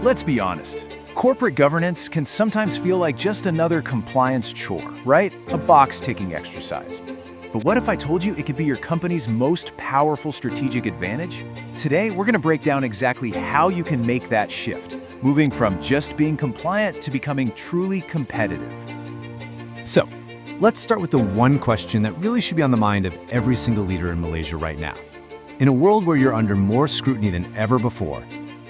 Let's be honest. Corporate governance can sometimes feel like just another compliance chore, right? A box-ticking exercise. But what if I told you it could be your company's most powerful strategic advantage? Today, we're going to break down exactly how you can make that shift, moving from just being compliant to becoming truly competitive. So, let's start with the one question that really should be on the mind of every single leader in Malaysia right now. In a world where you're under more scrutiny than ever before,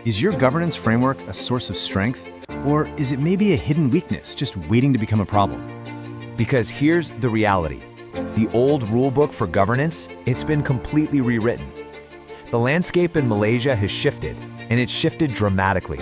is your governance framework a source of strength? Or is it maybe a hidden weakness just waiting to become a problem? Because here's the reality. The old rulebook for governance, it's been completely rewritten. The landscape in Malaysia has shifted, and it's shifted dramatically.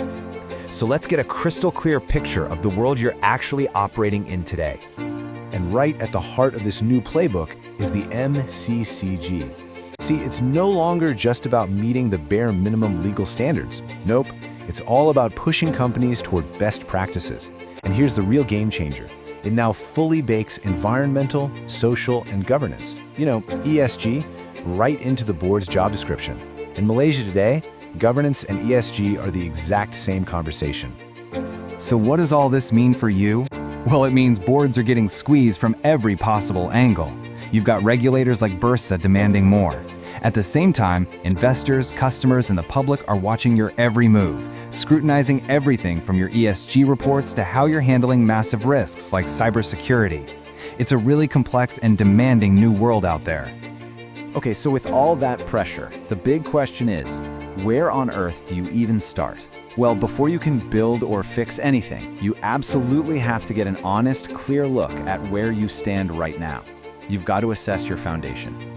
So let's get a crystal clear picture of the world you're actually operating in today. And right at the heart of this new playbook is the MCCG. See, it's no longer just about meeting the bare minimum legal standards. Nope, it's all about pushing companies toward best practices. And here's the real game changer. It now fully bakes environmental, social, and governance, ESG, right into the board's job description. In Malaysia today, governance and ESG are the exact same conversation. So what does all this mean for you? Well, it means boards are getting squeezed from every possible angle. You've got regulators like Bursa demanding more. At the same time, investors, customers, and the public are watching your every move, scrutinizing everything from your ESG reports to how you're handling massive risks like cybersecurity. It's a really complex and demanding new world out there. Okay, so with all that pressure, the big question is, where on earth do you even start? Well, before you can build or fix anything, you absolutely have to get an honest, clear look at where you stand right now. You've got to assess your foundation.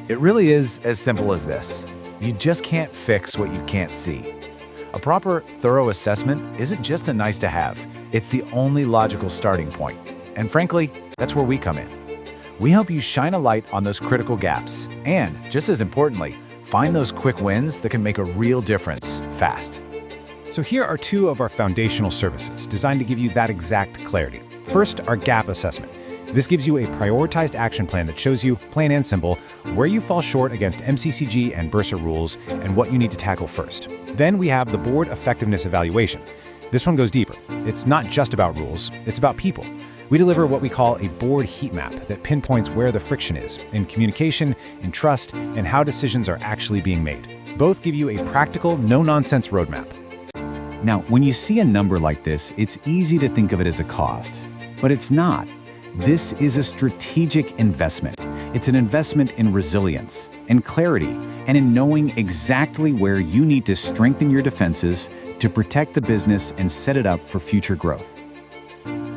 It really is as simple as this. You just can't fix what you can't see. A proper, thorough assessment isn't just a nice to have, it's the only logical starting point. And frankly, that's where we come in. We help you shine a light on those critical gaps, and just as importantly, find those quick wins that can make a real difference fast. So here are two of our foundational services designed to give you that exact clarity. First, our gap assessment. This gives you a prioritized action plan that shows you, plain and simple, where you fall short against MCCG and Bursa rules and what you need to tackle first. Then we have the board effectiveness evaluation. This one goes deeper. It's not just about rules, it's about people. We deliver what we call a board heat map that pinpoints where the friction is, in communication, in trust, and how decisions are actually being made. Both give you a practical, no-nonsense roadmap. Now, when you see a number like this, it's easy to think of it as a cost, but it's not. This is a strategic investment. It's an investment in resilience, in clarity, and in knowing exactly where you need to strengthen your defenses to protect the business and set it up for future growth.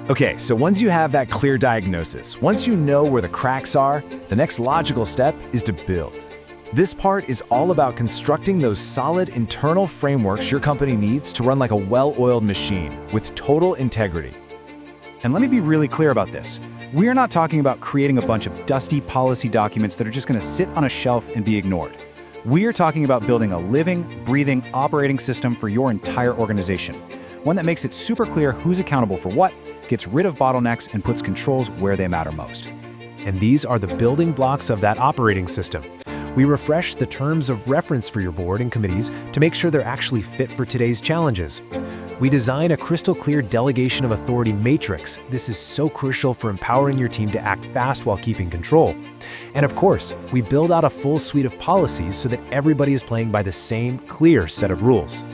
Okay, so once you have that clear diagnosis, once you know where the cracks are, the next logical step is to build. This part is all about constructing those solid internal frameworks your company needs to run like a well-oiled machine with total integrity. And let me be really clear about this. We are not talking about creating a bunch of dusty policy documents that are just going to sit on a shelf and be ignored. We are talking about building a living, breathing, operating system for your entire organization. One that makes it super clear who's accountable for what, gets rid of bottlenecks, and puts controls where they matter most. And these are the building blocks of that operating system. We refresh the terms of reference for your board and committees to make sure they're actually fit for today's challenges. We design a crystal clear delegation of authority matrix. This is so crucial for empowering your team to act fast while keeping control. And of course, we build out a full suite of policies so that everybody is playing by the same clear set of rules.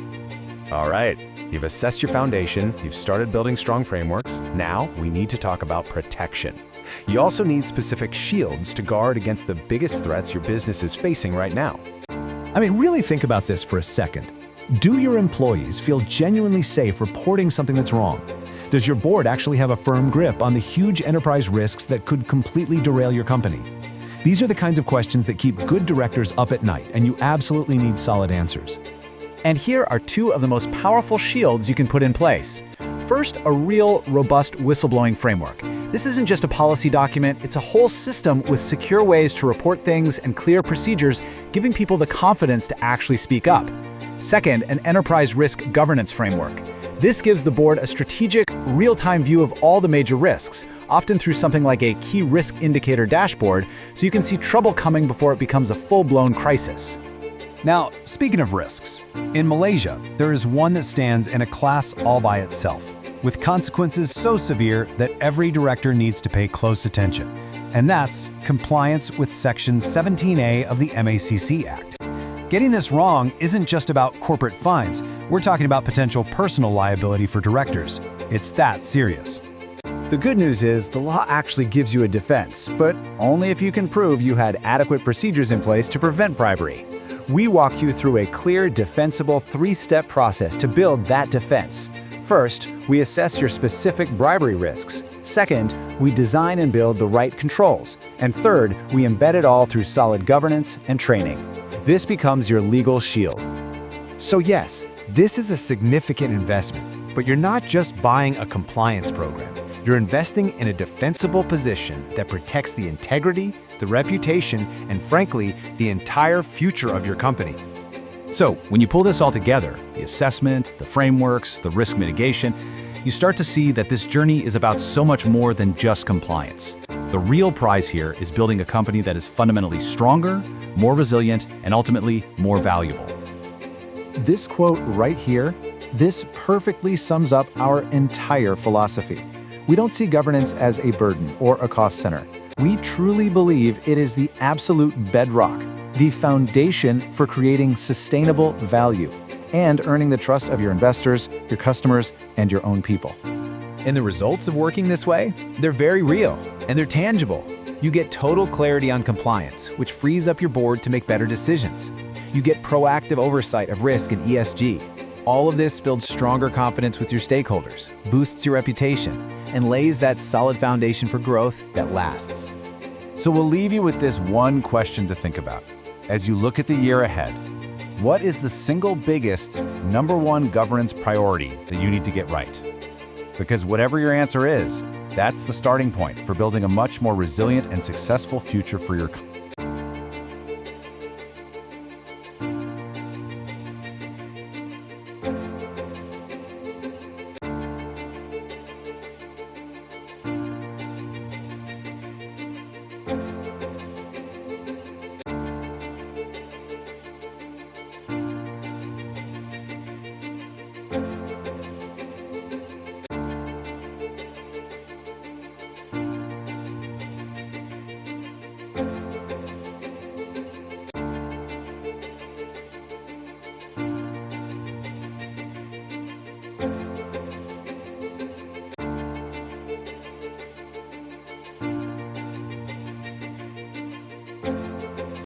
All right, you've assessed your foundation, you've started building strong frameworks. Now we need to talk about protection. You also need specific shields to guard against the biggest threats your business is facing right now. I mean, really think about this for a second. Do your employees feel genuinely safe reporting something that's wrong? Does your board actually have a firm grip on the huge enterprise risks that could completely derail your company? These are the kinds of questions that keep good directors up at night, and you absolutely need solid answers. And here are two of the most powerful shields you can put in place. First, a real, robust whistleblowing framework. This isn't just a policy document, it's a whole system with secure ways to report things and clear procedures, giving people the confidence to actually speak up. Second, an enterprise risk governance framework. This gives the board a strategic, real-time view of all the major risks, often through something like a key risk indicator dashboard, so you can see trouble coming before it becomes a full-blown crisis. Now, speaking of risks, in Malaysia, there is one that stands in a class all by itself, with consequences so severe that every director needs to pay close attention. And that's compliance with Section 17A of the MACC Act. Getting this wrong isn't just about corporate fines, we're talking about potential personal liability for directors. It's that serious. The good news is the law actually gives you a defense, but only if you can prove you had adequate procedures in place to prevent bribery. We walk you through a clear, defensible three-step process to build that defense. First, we assess your specific bribery risks. Second, we design and build the right controls. And third, we embed it all through solid governance and training. This becomes your legal shield. So yes, this is a significant investment, but you're not just buying a compliance program. You're investing in a defensible position that protects the integrity, the reputation, and frankly, the entire future of your company. So, when you pull this all together, the assessment, the frameworks, the risk mitigation, you start to see that this journey is about so much more than just compliance. The real prize here is building a company that is fundamentally stronger, more resilient, and ultimately more valuable. This quote right here, this perfectly sums up our entire philosophy. We don't see governance as a burden or a cost center. We truly believe it is the absolute bedrock, the foundation for creating sustainable value and earning the trust of your investors, your customers, and your own people. And the results of working this way? They're very real, and they're tangible. You get total clarity on compliance, which frees up your board to make better decisions. You get proactive oversight of risk and ESG. All of this builds stronger confidence with your stakeholders, boosts your reputation, and lays that solid foundation for growth that lasts. So we'll leave you with this one question to think about. As you look at the year ahead, what is the single biggest, #1 governance priority that you need to get right? Because whatever your answer is, that's the starting point for building a much more resilient and successful future for your company.